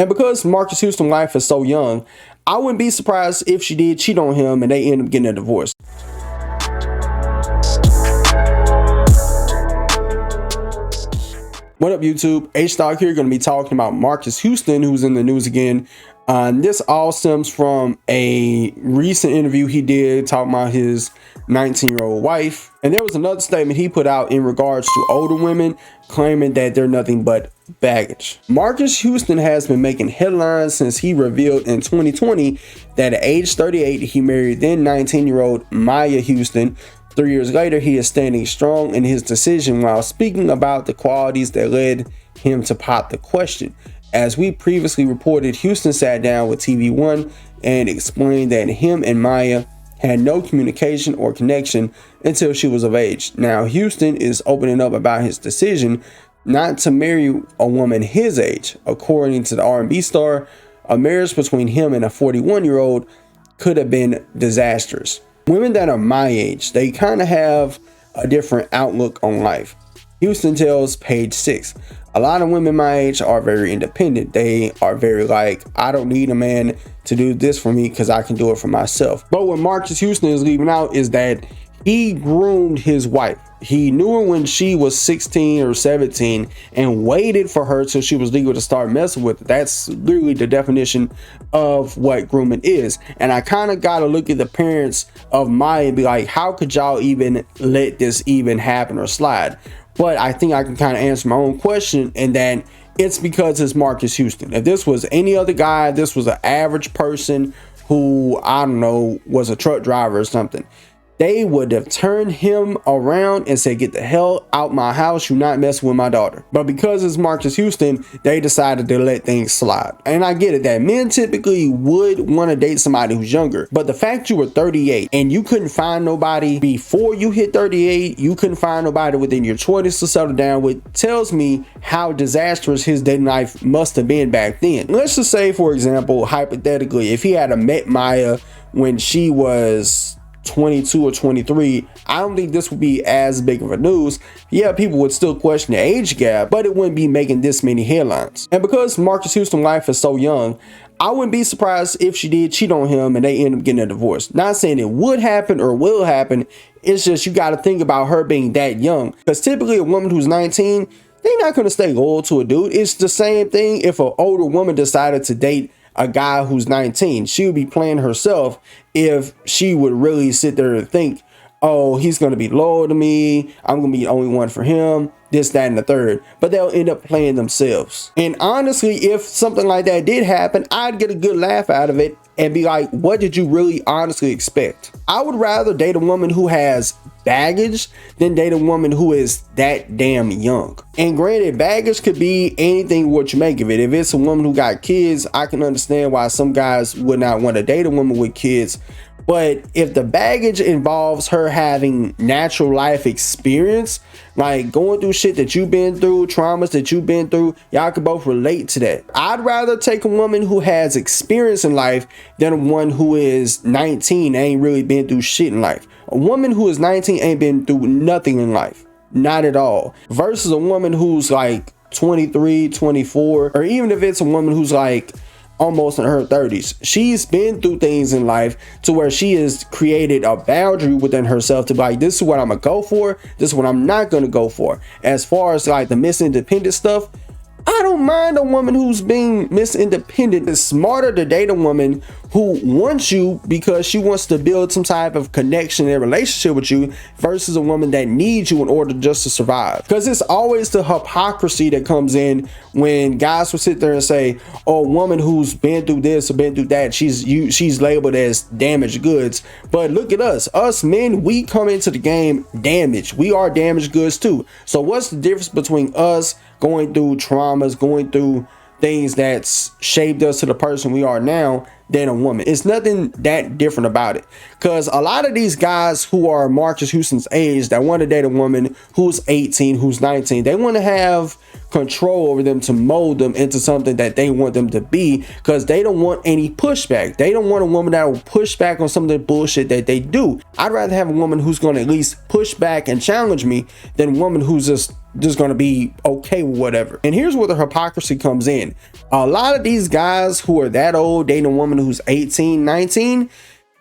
And because Marques Houston's wife is so young, I wouldn't be surprised if she did cheat on him and they end up getting a divorce. What up, YouTube? H-Stock here, going to be talking about Marques Houston, who's in the news again. This all stems from a recent interview he did talking about his 19-year-old wife. And there was another statement he put out in regards to older women, claiming that they're nothing but baggage. Marques Houston has been making headlines since he revealed in 2020 that at age 38, he married then 19-year-old Maya Houston. 3 years later, he is standing strong in his decision while speaking about the qualities that led him to pop the question. As we previously reported, Houston sat down with TV One and explained that him and Maya had no communication or connection until she was of age. Now, Houston is opening up about his decision not to marry a woman his age. According to the R&B star, a marriage between him and a 41-year-old could have been disastrous. Women that are my age, they kind of have a different outlook on life. Houston tells Page 6, a lot of women my age are very independent. They are very like, I don't need a man to do this for me because I can do it for myself. But what Marques Houston is leaving out is that he groomed his wife. He knew her when she was 16 or 17 and waited for her till she was legal to start messing with her. That's literally the definition of what grooming is. And I kind of got to look at the parents of Maya and be like, how could y'all even let this even happen or slide? But I think I can kind of answer my own question, and that it's because it's Marques Houston. If this was any other guy, this was an average person who, I don't know, was a truck driver or something, they would have turned him around and said, get the hell out my house. You're not messing with my daughter. But because it's Marques Houston, they decided to let things slide. And I get it that men typically would want to date somebody who's younger. But the fact you were 38 and you couldn't find nobody before you hit 38, you couldn't find nobody within your 20s to settle down with, tells me how disastrous his dating life must have been back then. Let's just say, for example, hypothetically, if he had met Maya when she was 22 or 23, I don't think this would be as big of a news. Yeah, people would still question the age gap, but it wouldn't be making this many headlines. And because Marques Houston's wife is so young, I wouldn't be surprised if she did cheat on him and they end up getting a divorce. Not saying it would happen or will happen. It's just you got to think about her being that young, because typically a woman who's 19, they're not going to stay loyal to a dude. It's the same thing if an older woman decided to date a guy who's 19. She would be playing herself if she would really sit there and think, oh, he's going to be loyal to me, I'm going to be the only one for him, this, that, and the third. But they'll end up playing themselves. And honestly, if something like that did happen, I'd get a good laugh out of it and be like, what did you really honestly expect? I would rather date a woman who has baggage than date a woman who is that damn young. And granted, baggage could be anything what you make of it. If it's a woman who got kids, I can understand why some guys would not want to date a woman with kids. But if the baggage involves her having natural life experience, like going through shit that you've been through, traumas that you've been through, y'all can both relate to that. I'd rather take a woman who has experience in life than one who is 19 and ain't really been through shit in life. A woman who is 19 ain't been through nothing in life. Not at all. Versus a woman who's like 23, 24, or even if it's a woman who's like almost in her 30s. She's been through things in life to where she has created a boundary within herself to be like, this is what I'm gonna go for, this is what I'm not gonna go for. As far as like the Miss Independent stuff, I don't mind a woman who's being Miss Independent. It's smarter to date a woman who wants you because she wants to build some type of connection and relationship with you versus a woman that needs you in order just to survive. Because it's always the hypocrisy that comes in when guys will sit there and say, oh, a woman who's been through this or been through that, she's labeled as damaged goods. But look at us men, we come into the game damaged. We are damaged goods too. So what's the difference between us going through traumas, going through things that's shaped us to the person we are now, than a woman? It's nothing that different about it. Because a lot of these guys who are Marques Houston's age that want to date a woman who's 18, who's 19, they want to have control over them to mold them into something that they want them to be, because they don't want any pushback. They don't want a woman that will push back on some of the bullshit that they do. I'd rather have a woman who's going to at least push back and challenge me than a woman who's just just gonna be okay with whatever. And here's where the hypocrisy comes in. A lot of these guys who are that old dating a woman who's 18, 19,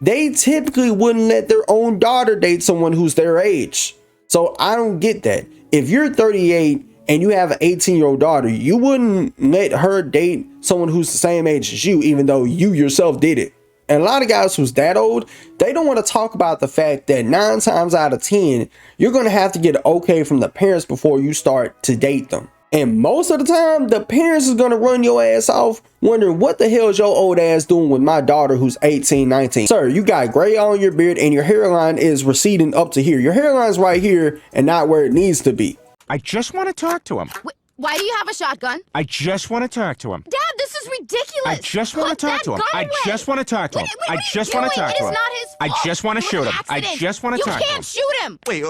they typically wouldn't let their own daughter date someone who's their age. So I don't get that. If you're 38 and you have an 18-year-old daughter, you wouldn't let her date someone who's the same age as you, even though you yourself did it. And a lot of guys who's that old, they don't want to talk about the fact that 9 times out of 10, you're going to have to get okay from the parents before you start to date them. And most of the time, the parents is going to run your ass off wondering what the hell is your old ass doing with my daughter who's 18, 19. Sir, you got gray on your beard and your hairline is receding up to here. Your hairline's right here and not where it needs to be. I just want to talk to him. Why do you have a shotgun? I just want to talk to him. Dad, this is ridiculous. I just want to talk to him. I just want to talk to him. I just want to talk to him. It is not his fault. I just want to shoot him. I just want to talk to him. You can't shoot him. Wait,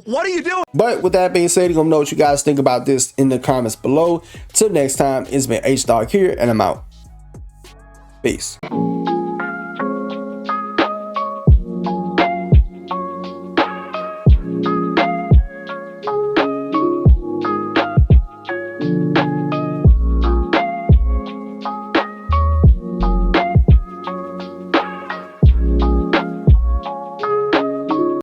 what are you doing? But with that being said, you're gonna know what you guys think about this in the comments below. Till next time, it's been H Dog here, and I'm out. Peace.